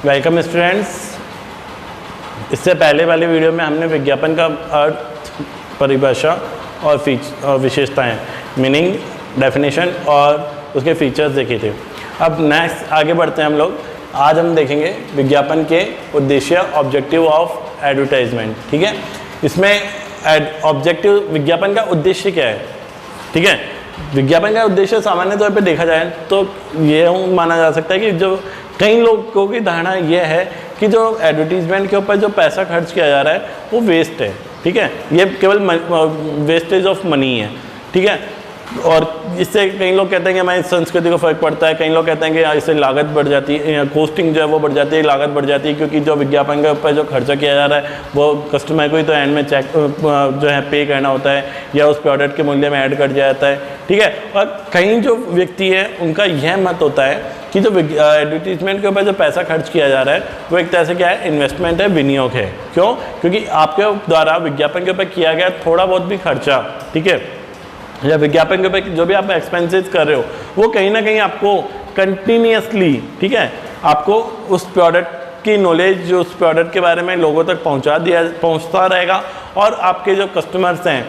Welcome students. इससे पहले वाले वीडियो में हमने विज्ञापन का अर्थ, परिभाषा और विशेषताएं, मीनिंग, डेफिनेशन और उसके फीचर्स देखे थे। अब नेक्स्ट आगे बढ़ते हैं हम लोग। आज हम देखेंगे विज्ञापन के उद्देश्य, ऑब्जेक्टिव ऑफ एडवर्टाइजमेंट। ठीक है, इसमें ऑब्जेक्टिव, विज्ञापन का उद्देश्य क्या है। ठीक है, विज्ञापन का उद्देश्य सामान्य तौर पे देखा जाए तो ये माना जा सकता है कि जो कई लोगों की धारणा यह है कि जो एडवर्टीजमेंट के ऊपर जो पैसा खर्च किया जा रहा है वो वेस्ट है। ठीक है, ये केवल वेस्टेज ऑफ मनी है। ठीक है, और इससे कई लोग कहते हैं कि हमारी संस्कृति को फर्क पड़ता है। कई लोग कहते हैं कि इससे लागत बढ़ जाती है, कॉस्टिंग जो है वो बढ़ जाती है, लागत बढ़ जाती है, क्योंकि जो विज्ञापन के ऊपर जो खर्चा किया जा रहा है वो कस्टमर को ही तो एंड में चेक जो है पे करना होता है या उस प्रोडक्ट के मूल्य में ऐड कर दिया जाता है। ठीक है, और कई जो व्यक्ति है उनका यह मत होता है कि जो एडवर्टीजमेंट के ऊपर जो पैसा खर्च किया जा रहा है वो एक तरह से क्या है, इन्वेस्टमेंट है, विनियोग है। क्यों? क्योंकि आपके द्वारा विज्ञापन के ऊपर किया गया थोड़ा बहुत भी खर्चा, ठीक है, या विज्ञापन के ऊपर जो भी आप एक्सपेंसेस कर रहे हो वो कहीं ना कहीं आपको कंटिन्यूसली, ठीक है, आपको उस प्रोडक्ट की नॉलेज, जो उस प्रोडक्ट के बारे में लोगों तक पहुंचता रहेगा और आपके जो कस्टमर्स हैं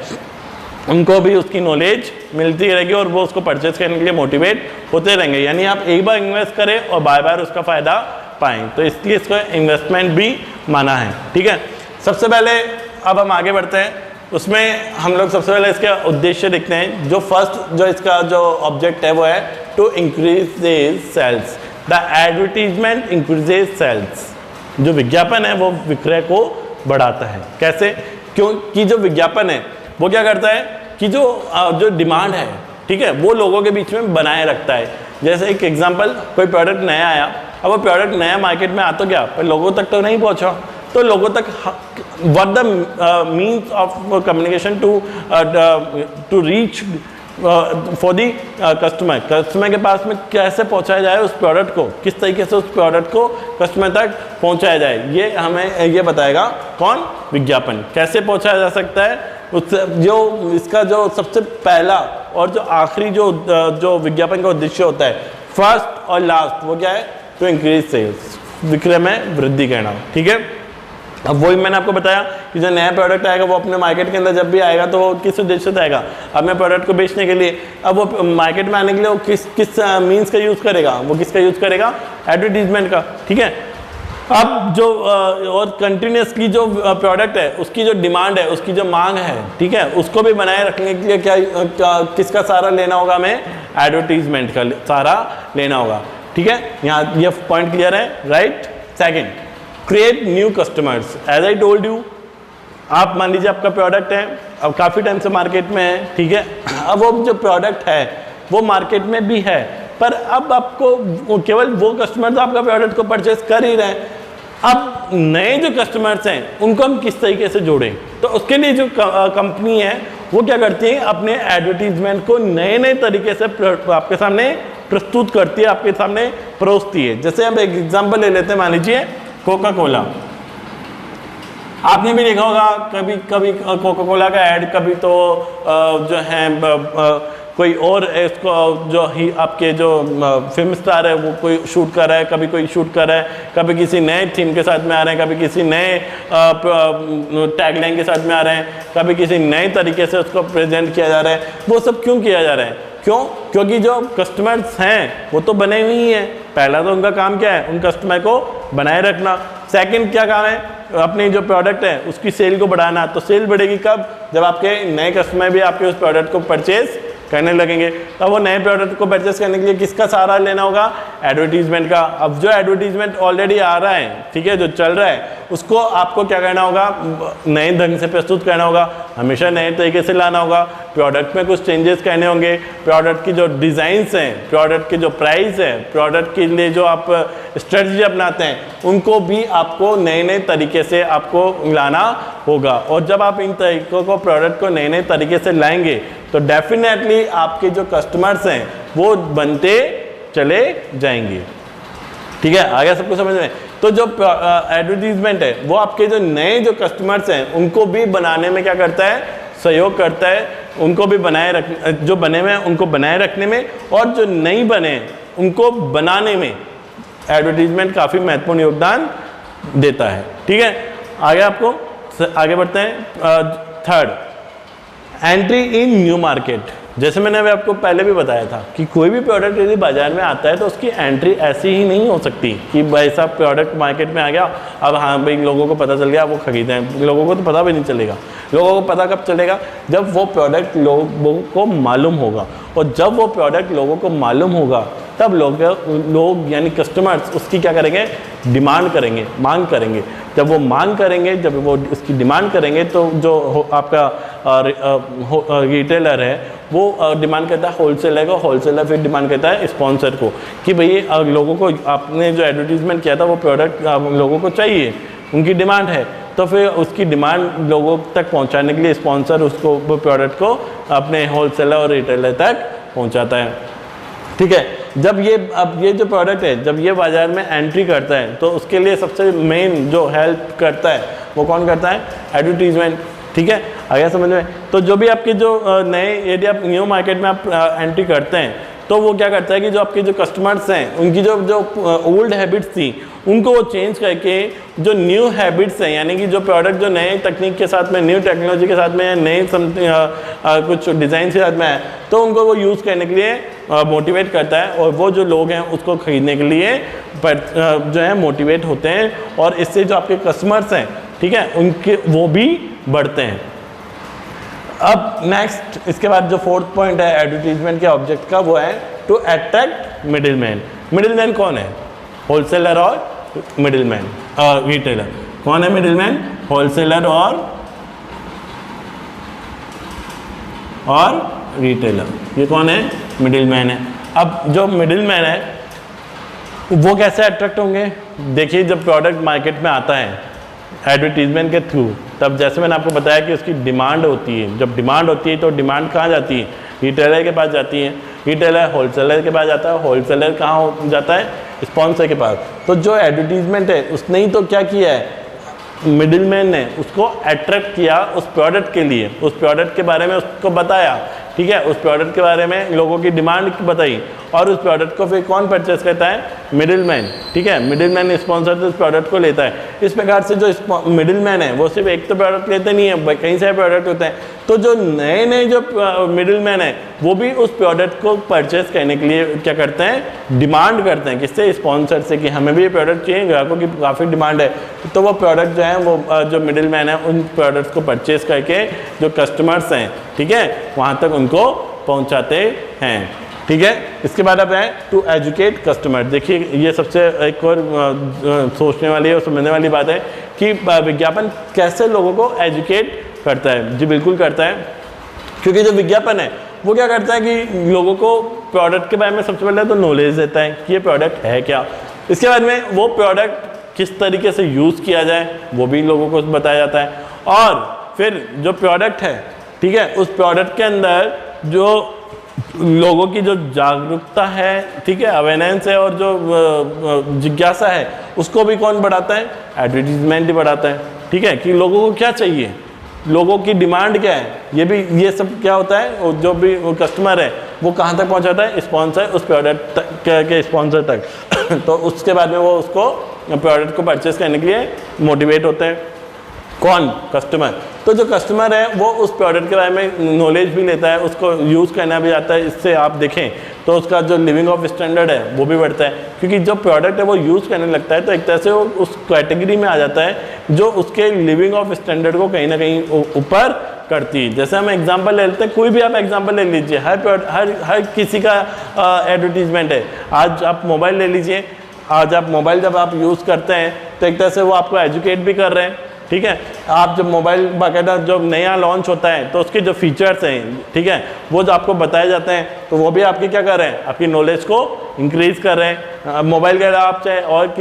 उनको भी उसकी नॉलेज मिलती रहेगी और वो उसको परचेज करने के लिए मोटिवेट होते रहेंगे। यानी आप एक बार इन्वेस्ट करें और बार बार उसका फ़ायदा पाएँ, तो इसलिए इसको इन्वेस्टमेंट भी माना है। ठीक है, सबसे पहले अब हम आगे बढ़ते हैं। उसमें हम लोग सबसे पहले इसका उद्देश्य देखते हैं। जो फर्स्ट जो इसका जो ऑब्जेक्ट है वो है to increase sales. The advertisement increases sales. जो विज्ञापन है वो विक्रय को बढ़ाता है। कैसे? क्योंकि जो विज्ञापन है वो क्या करता है कि जो डिमांड है, ठीक है, वो लोगों के बीच में बनाए रखता है। जैसे एक एग्जांपल, कोई प्रोडक्ट नया आया, अब वो प्रोडक्ट नया मार्केट में आ तो गया पर लोगों तक तो नहीं पहुंचा, तो लोगों तक what the means of communication to reach for the customer, customer के पास में कैसे पहुंचाया जाए उस प्रोडक्ट को, किस तरीके से उस प्रोडक्ट को कस्टमर तक पहुंचाया जाए, ये हमें ये बताएगा कौन? विज्ञापन। कैसे पहुंचाया जा सकता है उससे, जो इसका जो सबसे पहला और जो आखिरी जो विज्ञापन का उद्देश्य होता है, फर्स्ट और लास्ट, वो क्या है? टू इंक्रीज सेल्स, विक्रय में वृद्धि करना। ठीक है, अब वही मैंने आपको बताया कि जो नया प्रोडक्ट आएगा वो अपने मार्केट के अंदर जब भी आएगा तो वो किस उद्देश्य से आएगा? अपने प्रोडक्ट को बेचने के लिए। अब वो मार्केट में आने के लिए वो किस मीन्स का यूज़ करेगा? वो किसका यूज़ करेगा? एडवर्टीजमेंट का। ठीक है, अब जो और कंटिन्यूसली जो प्रोडक्ट है उसकी जो डिमांड है, उसकी जो मांग है, ठीक है, उसको भी बनाए रखने के लिए क्या किसका सहारा लेना होगा? हमें एडवर्टीजमेंट का सहारा लेना होगा। ठीक है, यहाँ ये पॉइंट क्लियर है, right? Second, create new customers. As I told you, आप मान लीजिए आपका प्रोडक्ट है, अब काफ़ी टाइम से मार्केट में है, ठीक है, अब वो जो प्रोडक्ट है वो मार्केट में भी है, पर अब आपको केवल वो कस्टमर तो आपका प्रोडक्ट को परचेज कर ही रहे हैं। अब नए जो कस्टमर्स हैं उनको हम किस तरीके से जोड़ें? तो उसके लिए जो कंपनी है वो क्या करती है? अपने एडवर्टीजमेंट को नए नए तरीके से आपके सामने प्रस्तुत करती है, आपके सामने परोसती है। जैसे हम एक एग्जाम्पल ले लेते हैं, मान लीजिए कोका कोला। आपने भी देखा होगा कभी कभी कोका कोला का ऐड, कभी तो जो है कोई और इसको जो ही आपके जो फिल्म स्टार है वो कोई शूट कर रहा है, कभी कोई शूट कर रहा है, कभी किसी नए थीम के साथ में आ रहे हैं, कभी किसी नए टैगलाइन के साथ में आ रहे हैं, कभी किसी नए तरीके से उसको प्रेजेंट किया जा रहा है। वो सब क्यों किया जा रहा है? क्यों? क्योंकि जो कस्टमर्स हैं वो तो बने हुए ही हैं। पहला तो उनका काम क्या है? उन कस्टमर को बनाए रखना। सेकंड क्या काम है? अपनी जो प्रोडक्ट है उसकी सेल को बढ़ाना। तो सेल बढ़ेगी कब? जब आपके नए कस्टमर भी आपके उस प्रोडक्ट को परचेज करने लगेंगे। तब वो नए प्रोडक्ट को परचेस करने के लिए किसका सहारा लेना होगा? एडवर्टीजमेंट का। अब जो एडवर्टीजमेंट ऑलरेडी आ रहा है, ठीक है, जो चल रहा है, उसको आपको क्या करना होगा? नए ढंग से प्रस्तुत करना होगा, हमेशा नए तरीके से लाना होगा। प्रोडक्ट में कुछ चेंजेस करने होंगे, प्रोडक्ट की जो डिज़ाइंस हैं, प्रोडक्ट की जो प्राइस है, प्रोडक्ट के लिए जो आप स्ट्रेटजी अपनाते हैं, उनको भी आपको नए नए तरीके से आपको लाना होगा। और जब आप इन तरीकों को, प्रोडक्ट को नए नए तरीके से लाएंगे तो डेफिनेटली आपके जो कस्टमर्स हैं वो बनते चले जाएंगे। ठीक है, आगे सबको समझ में? तो जो एडवर्टीजमेंट है वो आपके जो नए जो कस्टमर्स हैं उनको भी बनाने में क्या करता है? सहयोग करता है। उनको भी जो बने हुए हैं उनको बनाए रखने में, और जो नहीं बने उनको बनाने में एडवर्टीजमेंट काफ़ी महत्वपूर्ण योगदान देता है। ठीक है, आगे बढ़ते हैं। Third, entry in new market. जैसे मैंने अभी आपको पहले भी बताया था कि कोई भी प्रोडक्ट यदि बाजार में आता है तो उसकी एंट्री ऐसी ही नहीं हो सकती कि भाई साहब प्रोडक्ट मार्केट में आ गया, अब हाँ भाई लोगों को पता चल गया वो खरीदें। लोगों को तो पता भी नहीं चलेगा। लोगों को पता कब चलेगा? जब वो प्रोडक्ट लोगों को मालूम होगा, और जब वो प्रोडक्ट लोगों को मालूम होगा तब लोग यानी कस्टमर्स उसकी क्या करेंगे? डिमांड करेंगे, मांग करेंगे। जब वो मांग करेंगे, जब वो उसकी डिमांड करेंगे तो जो आपका रिटेलर है वो डिमांड करता है होलसेलर को, होलसेलर फिर डिमांड करता है स्पॉन्सर को कि भाई लोगों को आपने जो एडवर्टीजमेंट किया था वो प्रोडक्ट लोगों को चाहिए, उनकी डिमांड है। तो फिर उसकी डिमांड लोगों तक पहुंचाने के लिए स्पॉन्सर उसको वो प्रोडक्ट को अपने होलसेलर और रिटेलर तक पहुंचाता है। ठीक है, जब ये जो प्रोडक्ट है जब ये बाज़ार में एंट्री करता है तो उसके लिए सबसे मेन जो हेल्प करता है वो कौन करता है? एडवर्टीजमेंट। ठीक है, आ गया समझ में? तो जो भी आपके जो नए, यदि आप न्यू मार्केट में आप एंट्री करते हैं तो वो क्या करता है कि जो आपके जो कस्टमर्स हैं उनकी जो ओल्ड हैबिट्स थी उनको वो चेंज करके जो न्यू हैबिट्स हैं, यानी कि जो प्रोडक्ट जो नए तकनीक के साथ में, न्यू टेक्नोलॉजी के साथ में, नए कुछ डिज़ाइन के साथ में है, तो उनको वो यूज़ करने के लिए मोटिवेट करता है, और वो जो लोग हैं उसको खरीदने के लिए जो है मोटिवेट होते हैं, और इससे जो आपके कस्टमर्स हैं, ठीक है, उनके वो भी बढ़ते हैं। अब नेक्स्ट, इसके बाद जो फोर्थ पॉइंट है एडवर्टीजमेंट के ऑब्जेक्ट का, वो है टू अट्रैक्ट मिडिलमैन। मिडिलमैन कौन है? होलसेलर और मिडिलमैन, रिटेलर। कौन है मिडिलमैन? होलसेलर और रिटेलर। ये कौन है? मिडिलमैन है। अब जो मिडिलमैन है वो कैसे अट्रैक्ट होंगे? देखिए, जब प्रोडक्ट मार्केट में आता है एडवर्टीजमेंट के थ्रू, तब जैसे मैंने आपको बताया कि उसकी डिमांड होती है। जब डिमांड होती है तो डिमांड कहाँ जाती है? रिटेलर के पास जाती है। रिटेलर होलसेलर के पास जाता है। होलसेलर कहाँ जाता है? स्पॉन्सर के पास। तो जो एडवर्टीजमेंट है उसने ही तो क्या किया है? मिडिलमैन ने उसको अट्रैक्ट किया उस प्रोडक्ट के लिए, उस प्रोडक्ट के बारे में उसको बताया। ठीक है, उस प्रोडक्ट के बारे में लोगों की डिमांड बताई, और उस प्रोडक्ट को फिर कौन परचेस करता है? मिडिलमैन। ठीक है, मिडिलमैन स्पॉन्सर से उस प्रोडक्ट को लेता है। इस प्रकार से जो मिडिलमैन है वो सिर्फ एक तो प्रोडक्ट लेते नहीं है, कई सारे प्रोडक्ट होते हैं। तो जो नए नए जो मिडिलमैन है वो भी उस प्रोडक्ट को परचेस करने के लिए क्या करते हैं? डिमांड करते हैं। किससे? स्पॉन्सर से, कि हमें भी ये प्रोडक्ट चाहिए, ग्राहकों की काफ़ी डिमांड है। तो वो प्रोडक्ट जो है वो जो मिडिलमैन है उन प्रोडक्ट्स को परचेस करके जो कस्टमर्स हैं, ठीक है, वहाँ तक उनको पहुँचाते हैं। ठीक है, इसके बाद अब है टू एजुकेट कस्टमर। देखिए, ये सबसे एक और सोचने वाली और समझने वाली बात है कि विज्ञापन कैसे लोगों को एजुकेट करता है। जी बिल्कुल करता है, क्योंकि जो विज्ञापन है वो क्या करता है कि लोगों को प्रोडक्ट के बारे में सबसे पहले तो नॉलेज देता है कि ये प्रोडक्ट है क्या। इसके बाद में वो प्रोडक्ट किस तरीके से यूज़ किया जाए वो भी लोगों को बताया जाता है, और फिर जो प्रोडक्ट है, ठीक है, उस प्रोडक्ट के अंदर जो लोगों की जो जागरूकता है, ठीक है, अवेयरनेस है, और जो जिज्ञासा है उसको भी कौन बढ़ाता है? एडवर्टीजमेंट ही बढ़ाता है। ठीक है, कि लोगों को क्या चाहिए, लोगों की डिमांड क्या है, ये सब क्या होता है, जो भी वो कस्टमर है वो कहाँ तक पहुँचाता है? स्पॉन्सर उस प्रोडक्ट के स्पॉन्सर तक। तो उसके बाद में वो उसको प्रोडक्ट को परचेस करने के लिए मोटिवेट होते हैं। कौन? कस्टमर। तो जो कस्टमर है वो उस प्रोडक्ट के बारे में नॉलेज भी लेता है, उसको यूज़ करना भी आता है। इससे आप देखें तो उसका जो लिविंग ऑफ स्टैंडर्ड है वो भी बढ़ता है, क्योंकि जो प्रोडक्ट है वो यूज़ करने लगता है तो एक तरह से वो उस कैटेगरी में आ जाता है जो उसके लिविंग ऑफ स्टैंडर्ड को कहीं ना कहीं ऊपर करती है। जैसे हम एग्जांपल ले लेते हैं, कोई भी आप एग्जांपल ले लीजिए, हर किसी का एडवर्टीजमेंट है। आज आप मोबाइल ले लीजिए, आज आप मोबाइल जब आप यूज़ करते हैं तो एक तरह से वो आपको एजुकेट भी कर रहे हैं। ठीक है, आप जब मोबाइल बाकायदा जब नया लॉन्च होता है तो उसके जो फीचर्स हैं, ठीक है, वो जो आपको बताए जाते हैं तो वो भी आपकी क्या कर रहे हैं? आपकी नॉलेज को इंक्रीज कर रहे हैं। मोबाइल के आप चाहे और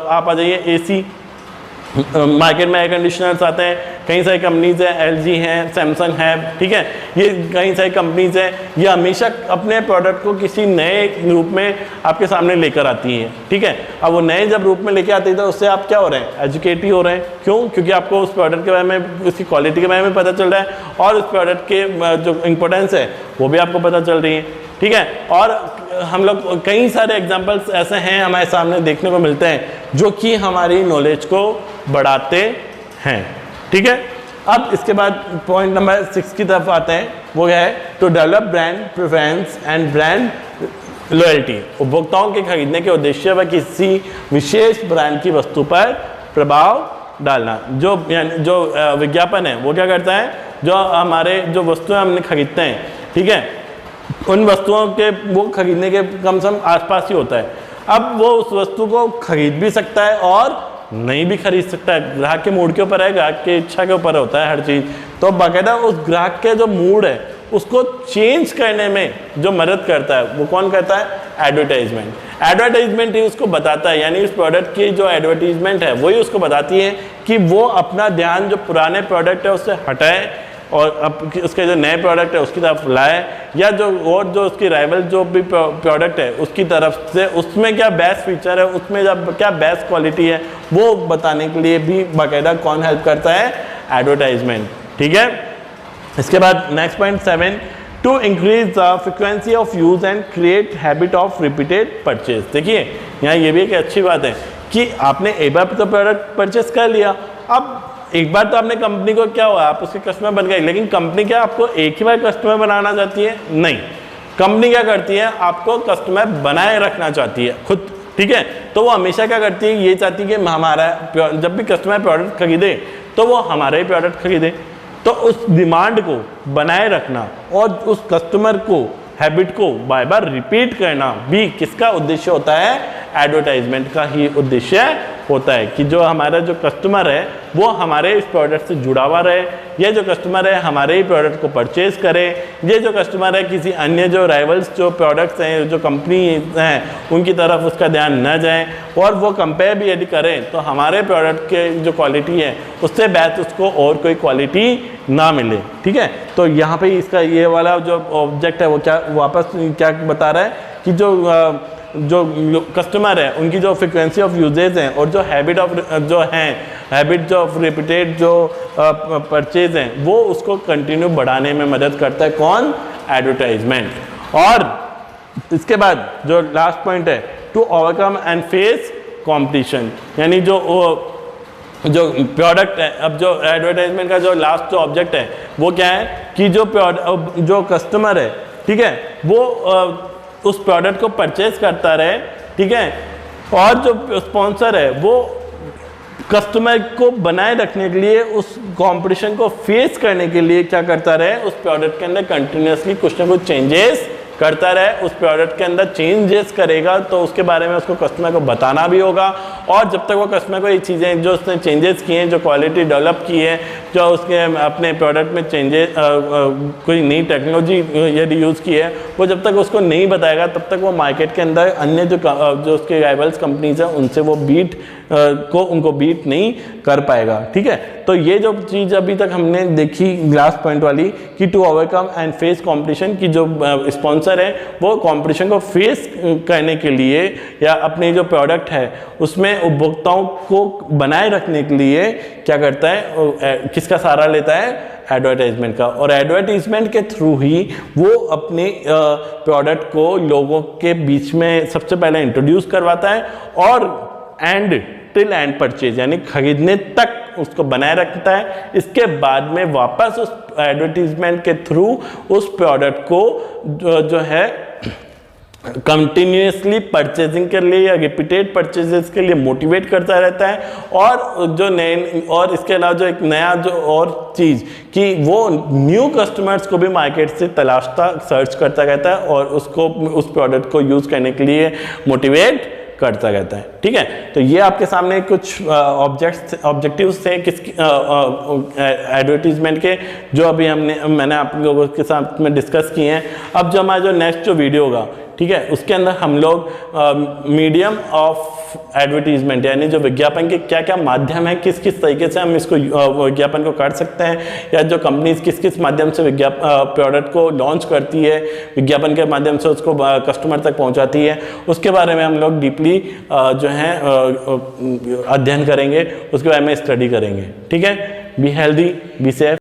आप आ जाइए, एसी मार्केट में एयर कंडीशनर्स आते हैं, कई सारी कंपनीज हैं, एलजी हैं, सैमसंग है, ठीक है, ये कई सारी कंपनीज हैं, ये हमेशा अपने प्रोडक्ट को किसी नए रूप में आपके सामने लेकर आती हैं। ठीक है, अब वो नए जब रूप में लेकर आती है तो उससे आप क्या हो रहे हैं? एजुकेट ही हो रहे हैं। क्यों? क्योंकि आपको उस प्रोडक्ट के बारे में, उसकी क्वालिटी के बारे में पता चल रहा है, और उस प्रोडक्ट के जो इम्पोर्टेंस है वो भी आपको पता चल रही है। ठीक है, और हम लोग कई सारे एग्जांपल्स ऐसे हैं हमारे सामने देखने को मिलते हैं जो कि हमारी नॉलेज को बढ़ाते हैं। ठीक है, अब इसके बाद पॉइंट नंबर 6 की तरफ आते हैं। वो है to develop brand preference and brand loyalty. उपभोक्ताओं के खरीदने के उद्देश्य व किसी विशेष ब्रांड की वस्तु पर प्रभाव डालना। जो विज्ञापन है वो क्या करता है, जो हमारे जो वस्तुएं हमने खरीदते हैं, ठीक है, उन वस्तुओं के वो खरीदने के कम से कम आसपास ही होता है। अब वो उस वस्तु को खरीद भी सकता है और नहीं भी खरीद सकता है, ग्राहक के मूड के ऊपर है, ग्राहक की इच्छा के ऊपर होता है हर चीज़। तो बाकायदा उस ग्राहक के जो मूड है उसको चेंज करने में जो मदद करता है वो कौन करता है, एडवर्टाइजमेंट। एडवर्टाइजमेंट ही उसको बताता है, यानी उस प्रोडक्ट की जो एडवर्टाइजमेंट है वही उसको बताती है कि वो अपना ध्यान जो पुराने प्रोडक्ट है उससे हटाए और अब उसके जो नए प्रोडक्ट है उसकी तरफ लाए, या जो और जो उसकी राइवल जो भी प्रोडक्ट है उसकी तरफ से उसमें क्या बेस्ट फीचर है, उसमें जब क्या बेस्ट क्वालिटी है वो बताने के लिए भी बाकायदा कौन हेल्प करता है, एडवर्टाइजमेंट। ठीक है, इसके बाद next point 7, to increase the frequency of use and create habit of repeated purchase. देखिए यहाँ ये भी एक अच्छी बात है कि आपने एक बार तो प्रोडक्ट परचेज कर लिया, अब एक बार तो आपने कंपनी को क्या हुआ, आप उसके कस्टमर बन गए, लेकिन कंपनी क्या आपको एक ही बार कस्टमर बनाना चाहती है, नहीं। कंपनी क्या करती है, आपको कस्टमर बनाए रखना चाहती है खुद। ठीक है, तो वो हमेशा क्या करती है, ये चाहती है कि हमारा जब भी कस्टमर प्रोडक्ट खरीदे तो वो हमारा ही प्रोडक्ट खरीदे। तो उस डिमांड को बनाए रखना और उस कस्टमर को हैबिट को बार बार रिपीट करना भी किसका उद्देश्य होता है, एडवर्टाइजमेंट का ही उद्देश्य होता है कि जो हमारा जो कस्टमर है वो हमारे इस प्रोडक्ट से जुड़ा हुआ रहे, ये जो कस्टमर है हमारे ही प्रोडक्ट को परचेज करे, ये जो कस्टमर है किसी अन्य जो राइवल्स जो प्रोडक्ट्स हैं जो कंपनी हैं उनकी तरफ उसका ध्यान न जाए, और वो कंपेयर भी यदि करें तो हमारे प्रोडक्ट के जो क्वालिटी है उससे बेहतर उसको और कोई क्वालिटी ना मिले। ठीक है, तो यहाँ पे इसका ये वाला जो ऑब्जेक्ट है वो क्या वापस क्या बता रहा है कि जो कस्टमर है उनकी जो फ्रिक्वेंसी ऑफ यूजेज हैं और जो हैबिट ऑफ जो हैं हैबिट ऑफ रिपीटेड जो परचेज हैं वो उसको कंटिन्यू बढ़ाने में मदद करता है, कौन, एडवर्टाइजमेंट। और इसके बाद जो लास्ट पॉइंट है, to overcome and face competition, यानी जो प्रोडक्ट है, अब जो एडवर्टाइजमेंट का जो लास्ट जो ऑब्जेक्ट है वो क्या है कि जो कस्टमर है, ठीक है, वो उस प्रोडक्ट को परचेज करता रहे, ठीक है, और जो स्पॉन्सर है वो कस्टमर को बनाए रखने के लिए उस कंपटीशन को फेस करने के लिए क्या करता रहे, उस प्रोडक्ट के अंदर कंटिन्यूसली कुछ ना कुछ चेंजेस करता रहे। उस प्रोडक्ट के अंदर चेंजेस करेगा तो उसके बारे में उसको कस्टमर को बताना भी होगा, और जब तक वो कस्टमर को ये चीज़ें जो उसने चेंजेस किए हैं, जो क्वालिटी डेवलप की है, जो उसके अपने प्रोडक्ट में चेंजेस कोई नई टेक्नोलॉजी यदि यूज़ की है, वो जब तक उसको नहीं बताएगा तब तक वो मार्केट के अंदर अन्य जो उसके राइवल्स कंपनीज हैं उनसे वो उनको बीट नहीं कर पाएगा। ठीक है, तो ये जो चीज़ अभी तक हमने देखी लास्ट पॉइंट वाली कि to overcome and face competition की जो स्पॉन्सर है वो कंपटीशन को फेस करने के लिए या अपने जो प्रोडक्ट है उसमें उपभोक्ताओं को बनाए रखने के लिए क्या करता है, किसका सहारा लेता है, एडवर्टाइजमेंट का। और एडवर्टाइजमेंट के थ्रू ही वो अपने प्रोडक्ट को लोगों के बीच में सबसे पहले इंट्रोड्यूस करवाता है और एंड टिल एंड परचेज यानी खरीदने तक उसको बनाए रखता है। इसके बाद में वापस उस एडवर्टीजमेंट के थ्रू उस प्रोडक्ट को जो है कंटिन्यूसली परचेजिंग के लिए या रिपीटेड परचेजेस के लिए मोटिवेट करता रहता है। और जो नए और इसके अलावा जो एक नया जो और चीज़ कि वो न्यू कस्टमर्स को भी मार्केट से तलाशता सर्च करता रहता है और उसको उस प्रोडक्ट को यूज़ करने के लिए मोटिवेट करता रहता है। ठीक है, तो ये आपके सामने कुछ ऑब्जेक्टिव्स थे किसकी एडवर्टीजमेंट के जो अभी मैंने आप लोगों के साथ में डिस्कस किए हैं। अब जो हमारा जो नेक्स्ट जो वीडियो होगा, ठीक है, उसके अंदर हम लोग मीडियम ऑफ एडवर्टीजमेंट यानी जो विज्ञापन के क्या क्या माध्यम है, किस किस तरीके से हम इसको विज्ञापन को कर सकते हैं, या जो कंपनीज किस किस माध्यम से प्रोडक्ट को लॉन्च करती है, विज्ञापन के माध्यम से उसको कस्टमर तक पहुंचाती है, उसके बारे में हम लोग डीपली जो है अध्ययन करेंगे, उसके बारे में स्टडी करेंगे। ठीक है, बी हेल्दी, बी सेफ।